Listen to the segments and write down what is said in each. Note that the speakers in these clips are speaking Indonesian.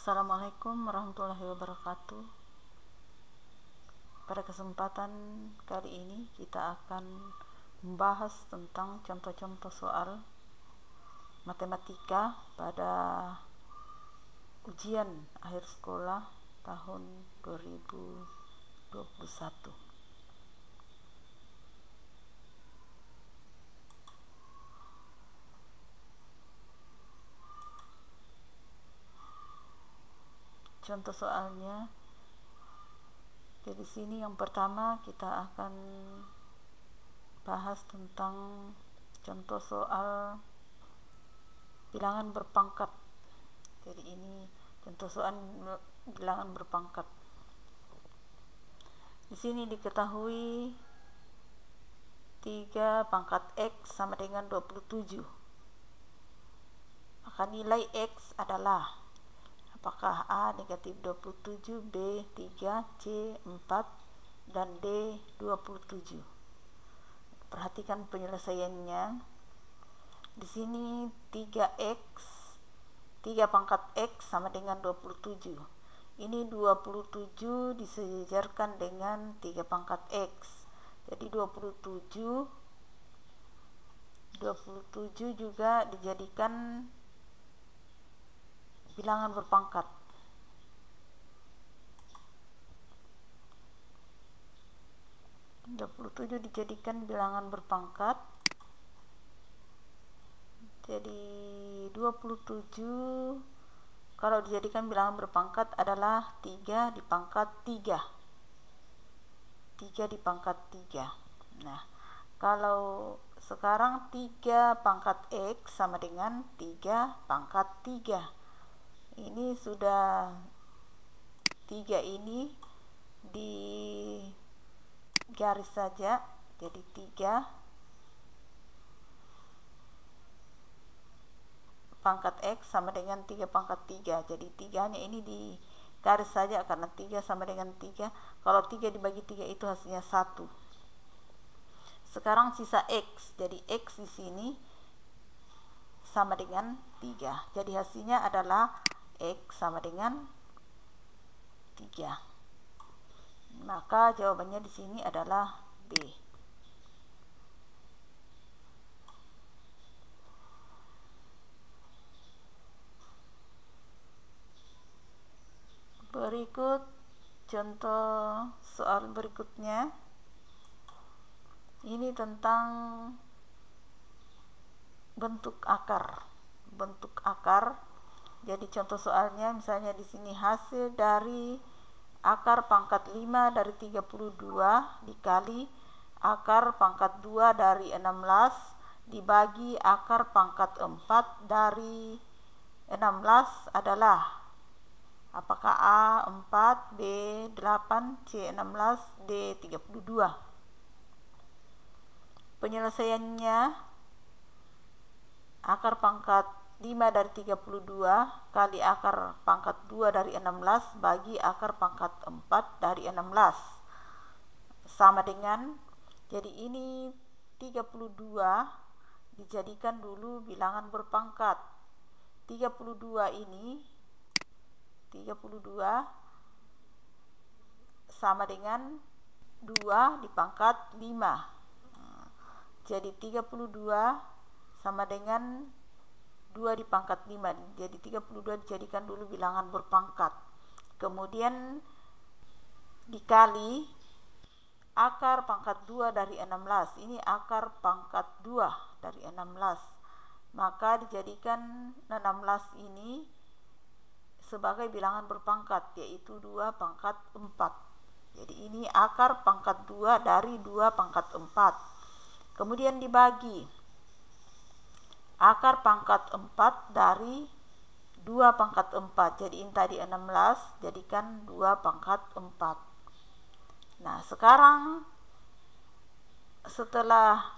Assalamualaikum warahmatullahi wabarakatuh. Pada kesempatan kali ini kita akan membahas tentang contoh-contoh soal matematika pada ujian akhir sekolah tahun 2021. Contoh soalnya, jadi sini yang pertama kita akan bahas tentang contoh soal bilangan berpangkat. Jadi ini contoh soal bilangan berpangkat. Di sini diketahui 3 pangkat X sama dengan 27. Maka nilai X adalah apakah A negatif 27, B 3, C 4, dan D 27. Perhatikan penyelesaiannya. Di sini 3 pangkat X sama dengan 27. Ini 27 disejarkan dengan 3 pangkat X. Jadi 27 juga dijadikan bilangan berpangkat. 27 dijadikan bilangan berpangkat. Jadi 27 kalau dijadikan bilangan berpangkat adalah 3 di pangkat 3. 3 di pangkat 3. Nah, kalau sekarang 3 pangkat X sama dengan 3 pangkat 3. Ini sudah 3 ini di garis saja, jadi 3 pangkat X sama dengan 3 pangkat 3. Jadi 3-nya ini di garis saja karena 3 sama dengan 3. Kalau 3 dibagi 3 itu hasilnya 1. Sekarang sisa X. Jadi X di sini sama dengan 3. Jadi hasilnya adalah X sama dengan 3. Maka jawabannya di sini adalah B. Berikut contoh soal berikutnya. Ini tentang bentuk akar. Bentuk akar. Jadi contoh soalnya misalnya di sini hasil dari akar pangkat 5 dari 32 dikali akar pangkat 2 dari 16 dibagi akar pangkat 4 dari 16 adalah apakah A 4, B 8, C 16, D 32. Penyelesaiannya, akar pangkat 5 dari 32 kali akar pangkat 2 dari 16 bagi akar pangkat 4 dari 16 sama dengan, jadi ini 32 dijadikan dulu bilangan berpangkat. 32 sama dengan 2 di pangkat 5. Jadi 32 sama dengan 2 di pangkat 5. Jadi 32 dijadikan dulu bilangan berpangkat. Kemudian dikali akar pangkat 2 dari 16. Ini akar pangkat 2 dari 16. Maka dijadikan 16 ini sebagai bilangan berpangkat, yaitu 2 pangkat 4. Jadi ini akar pangkat 2 dari 2 pangkat 4. Kemudian dibagi akar pangkat 4 dari 2 pangkat 4. Jadi ini tadi 16 jadikan 2 pangkat 4. Nah, sekarang setelah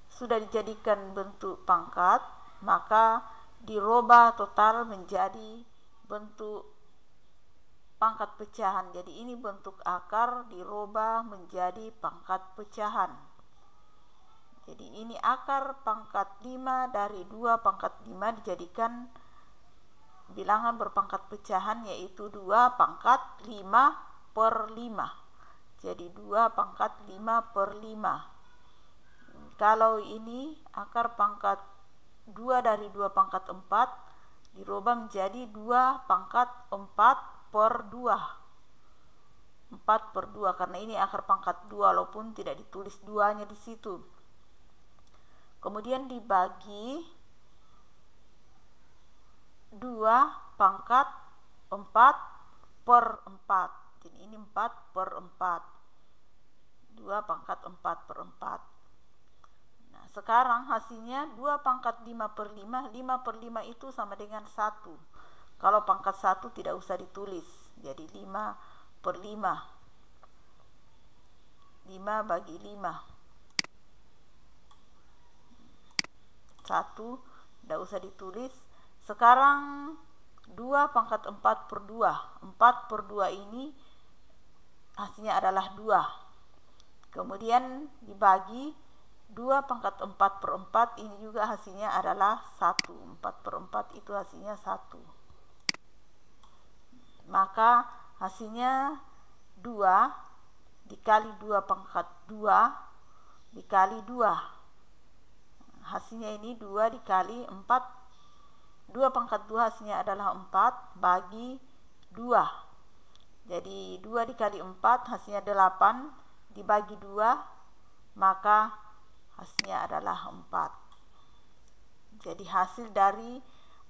sudah dijadikan bentuk pangkat, maka dirubah total menjadi bentuk pangkat pecahan. Jadi ini bentuk akar dirubah menjadi pangkat pecahan. Jadi ini akar pangkat 5 dari 2 pangkat 5 dijadikan bilangan berpangkat pecahan, yaitu 2 pangkat 5/5. Jadi 2 pangkat 5/5. Kalau ini akar pangkat 2 dari 2 pangkat 4 dirubah menjadi 2 pangkat 4/2. 4/2 karena ini akar pangkat 2 walaupun tidak ditulis 2-nya di situ. Kemudian dibagi 2 pangkat 4/4. Jadi ini 4/4. 2 pangkat 4/4. Nah, sekarang hasilnya 2 pangkat 5/5. 5/5 itu sama dengan 1. Kalau pangkat 1 tidak usah ditulis. Jadi 5/5. 5 bagi 5. 1 tidak usah ditulis. Sekarang 2 pangkat 4/2. 4/2 ini hasilnya adalah 2. Kemudian dibagi 2 pangkat 4/4, ini juga hasilnya adalah 1. 4/4 itu hasilnya 1. Maka hasilnya 2 dikali 2 pangkat 2 dikali 2. Hasilnya ini 2 dikali 4. 2 pangkat 2 hasilnya adalah 4 bagi 2. Jadi 2 dikali 4 hasilnya 8 dibagi 2, maka hasilnya adalah 4. Jadi hasil dari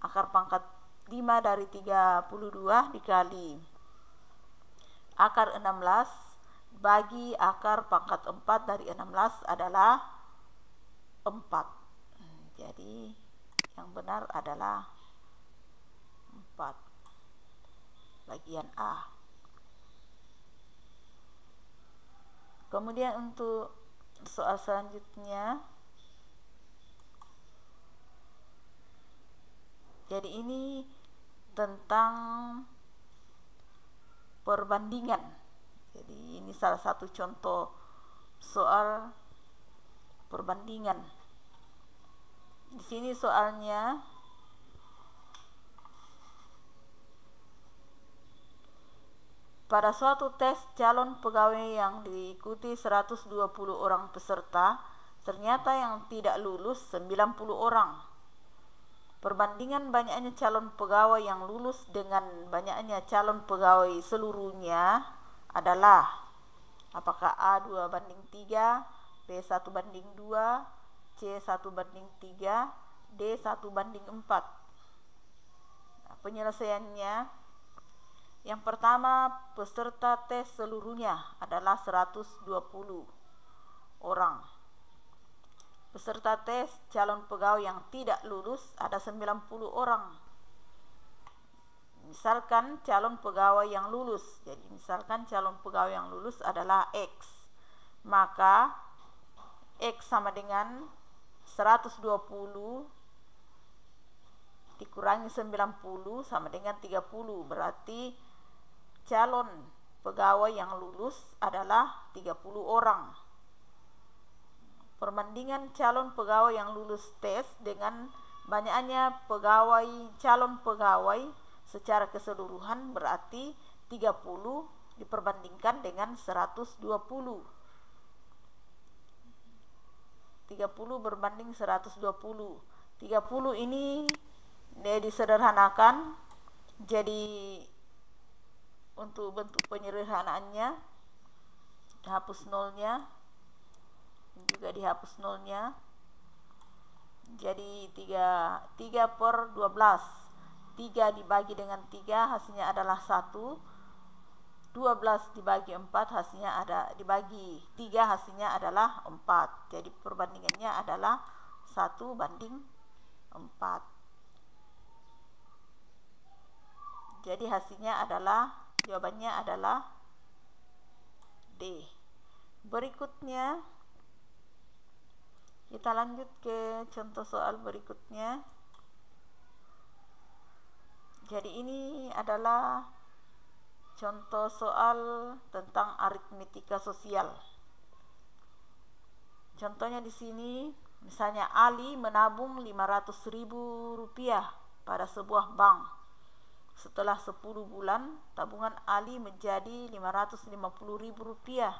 akar pangkat 5 dari 32 dikali akar 16 bagi akar pangkat 4 dari 16 adalah 4. Jadi yang benar adalah 4. Bagian A. Kemudian untuk soal selanjutnya, jadi ini tentang perbandingan. Jadi ini salah satu contoh soal perbandingan. Di sini soalnya pada suatu tes calon pegawai yang diikuti 120 orang peserta, ternyata yang tidak lulus 90 orang. Perbandingan banyaknya calon pegawai yang lulus dengan banyaknya calon pegawai seluruhnya adalah apakah A 2/3, B 1/2, C 1/3, D 1/4. Nah, penyelesaiannya, yang pertama, peserta tes seluruhnya adalah 120 orang. Peserta tes calon pegawai yang tidak lulus ada 90 orang. Misalkan calon pegawai yang lulus. Jadi misalkan calon pegawai yang lulus adalah X. Maka X sama dengan 120 dikurangi 90 sama dengan 30. Berarti calon pegawai yang lulus adalah 30 orang. Perbandingan calon pegawai yang lulus tes dengan banyaknya calon pegawai secara keseluruhan berarti 30 diperbandingkan dengan 120. 30 berbanding 120. 30 ini disederhanakan, jadi untuk bentuk penyederhanaannya dihapus nolnya, juga dihapus nolnya, jadi 3/12. 3 dibagi dengan 3 hasilnya adalah 1. 12 dibagi 4 hasilnya dibagi 3 hasilnya adalah 4. Jadi perbandingannya adalah 1/4. Jadi hasilnya adalah, jawabannya adalah D. Berikutnya kita lanjut ke contoh soal berikutnya. Jadi ini adalah contoh soal tentang aritmetika sosial. Contohnya di sini, misalnya Ali menabung 500.000 rupiah pada sebuah bank. setelah 10 bulan tabungan Ali menjadi Rp550.000.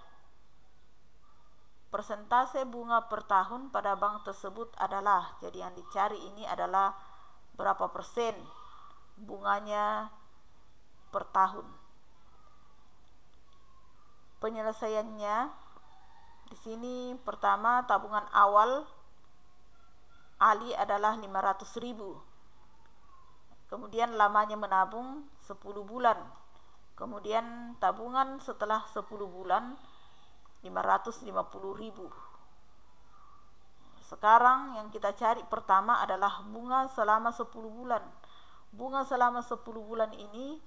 Persentase bunga per tahun pada bank tersebut adalah, jadi yang dicari ini adalah berapa persen bunganya per tahun. Penyelesaiannya di sini pertama, tabungan awal Ali adalah 500.000. Kemudian lamanya menabung 10 bulan. Kemudian tabungan setelah 10 bulan 550.000. Sekarang yang kita cari pertama adalah bunga selama 10 bulan. Bunga selama 10 bulan ini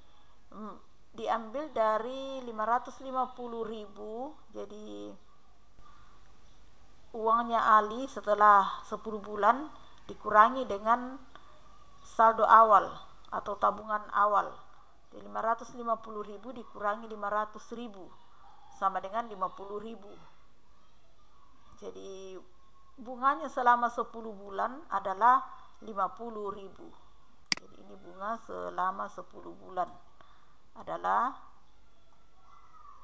diambil dari 550.000, jadi uangnya Ali setelah 10 bulan dikurangi dengan saldo awal atau tabungan awal. Jadi 550.000 dikurangi 500.000 sama dengan 50.000. Jadi bunganya selama 10 bulan adalah 50.000. Jadi ini bunga selama 10 bulan adalah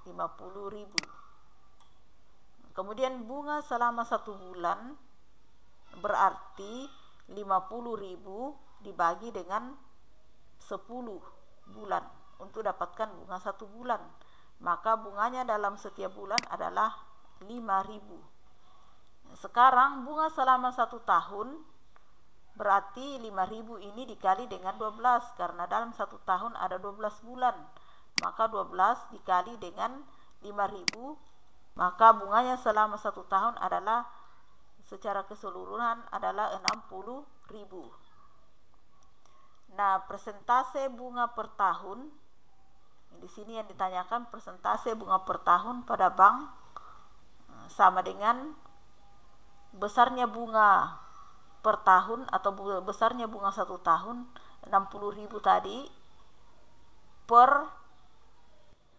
50.000. Kemudian bunga selama 1 bulan berarti 50.000 dibagi dengan 10 bulan untuk dapatkan bunga 1 bulan. Maka bunganya dalam setiap bulan adalah 5.000. Sekarang bunga selama 1 tahun berarti 5.000 ini dikali dengan 12, karena dalam 1 tahun ada 12 bulan. Maka 12 dikali dengan 5.000, maka bunganya selama 1 tahun adalah secara keseluruhan adalah 60.000. Nah, persentase bunga per tahun, di sini yang ditanyakan persentase bunga per tahun pada bank sama dengan besarnya bunga per tahun atau besarnya bunga 1 tahun 60.000 tadi per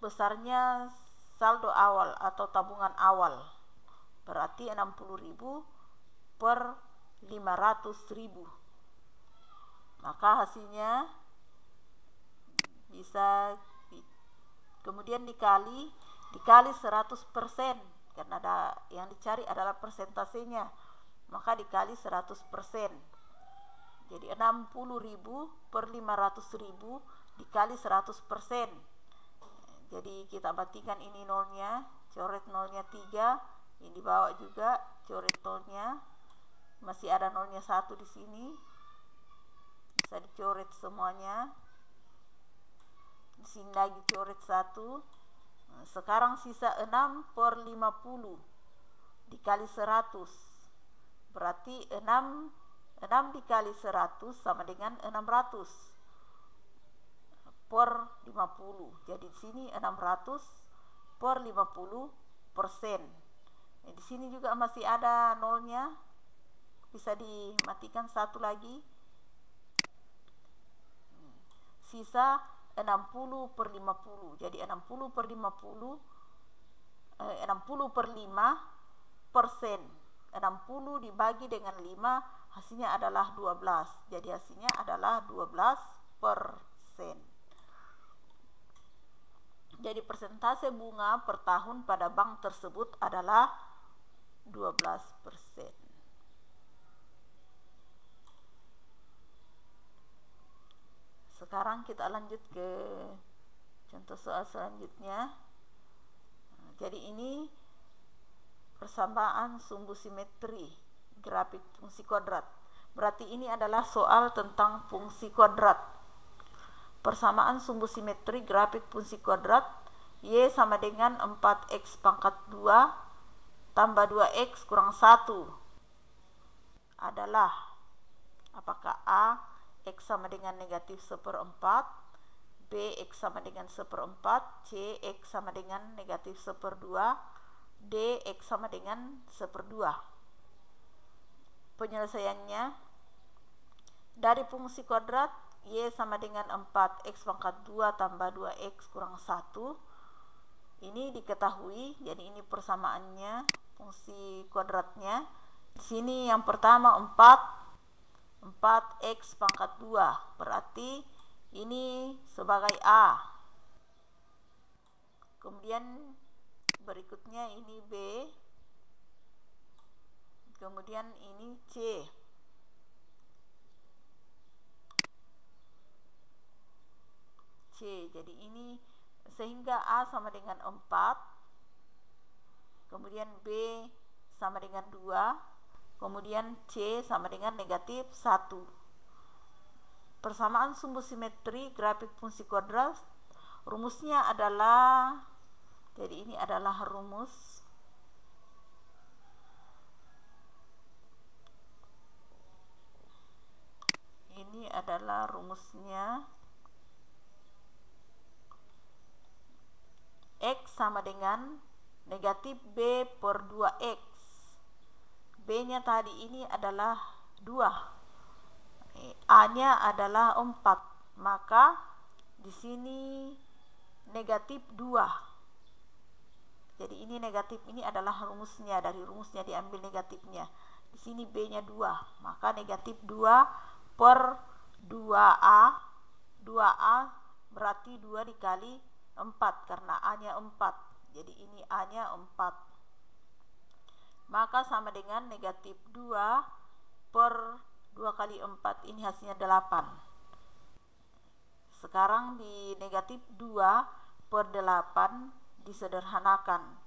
besarnya saldo awal atau tabungan awal, berarti 60.000 per 500.000. Maka hasilnya bisa kemudian dikali 100%, karena yang dicari adalah persentasenya, maka dikali 100%. Jadi 60.000 per 500.000 dikali 100%. Jadi kita batikan ini nolnya, coret nolnya 3, ini dibawa juga, coret nolnya, masih ada nolnya 1 di sini, bisa dicoret semuanya. Di sini lagi coret 1. Sekarang sisa 6 per 50 dikali 100. Berarti 6 dikali 100 sama dengan 600 per 50. Jadi di sini 600 per 50%. Di sini juga masih ada nolnya, bisa dimatikan 1 lagi. Sisa 60 per 50. Jadi 60 per 50, 60 per 5%. 60 dibagi dengan 5 hasilnya adalah 12. Jadi hasilnya adalah 12%. Jadi persentase bunga per tahun pada bank tersebut adalah 12%. Sekarang kita lanjut ke contoh soal selanjutnya. Jadi ini persamaan sumbu simetri grafik fungsi kuadrat. Berarti ini adalah soal tentang fungsi kuadrat. Persamaan sumbu simetri grafik fungsi kuadrat Y sama dengan 4x pangkat 2 tambah 2x kurang 1 adalah, apakah A, X sama dengan negatif 1/4, B, X sama dengan 1/4, C, X sama dengan negatif 1/2, D, X sama dengan 1/2. Penyelesaiannya, dari fungsi kuadrat Y sama dengan 4x pangkat 2 tambah 2x kurang 1, ini diketahui. Jadi ini persamaannya fungsi kuadratnya. Di sini yang pertama 4x pangkat 2, berarti ini sebagai A. Kemudian berikutnya ini B. Kemudian ini C. Jadi ini sehingga A sama dengan 4, kemudian B sama dengan 2, kemudian C sama dengan negatif 1. Persamaan sumbu simetri grafik fungsi kuadrat, rumusnya adalah, jadi ini adalah rumus. Ini adalah rumusnya. X sama dengan negatif B per 2X. B-nya tadi ini adalah 2. A-nya adalah 4. Maka di sini negatif 2. Jadi ini negatif, ini adalah rumusnya, dari rumusnya diambil negatifnya. Di sini B-nya 2. Maka negatif 2 per 2A. 2A berarti 2 dikali 4 karena A-nya 4. Jadi ini A-nya 4. Maka sama dengan negatif 2 per 2 kali 4, ini hasilnya 8. Sekarang di negatif 2 per 8 disederhanakan,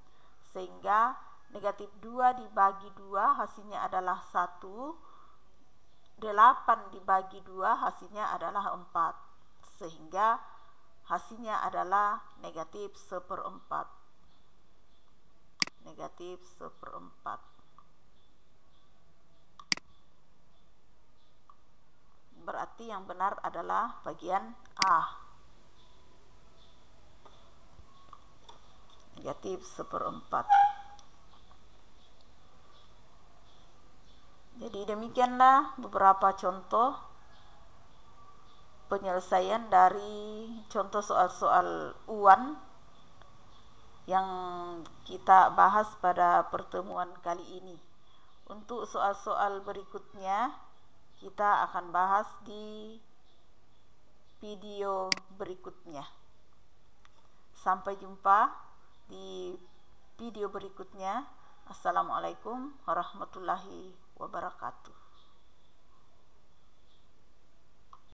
sehingga negatif 2 dibagi 2 hasilnya adalah 1. 8 dibagi 2 hasilnya adalah 4. Sehingga hasilnya adalah negatif 1/4. Negatif 1/4. Berarti yang benar adalah bagian A. Negatif 1/4. Jadi demikianlah beberapa contoh penyelesaian dari contoh soal-soal UAN yang kita bahas pada pertemuan kali ini. Untuk soal-soal berikutnya kita akan bahas di video berikutnya. Sampai jumpa di video berikutnya. Assalamualaikum warahmatullahi wabarakatuh.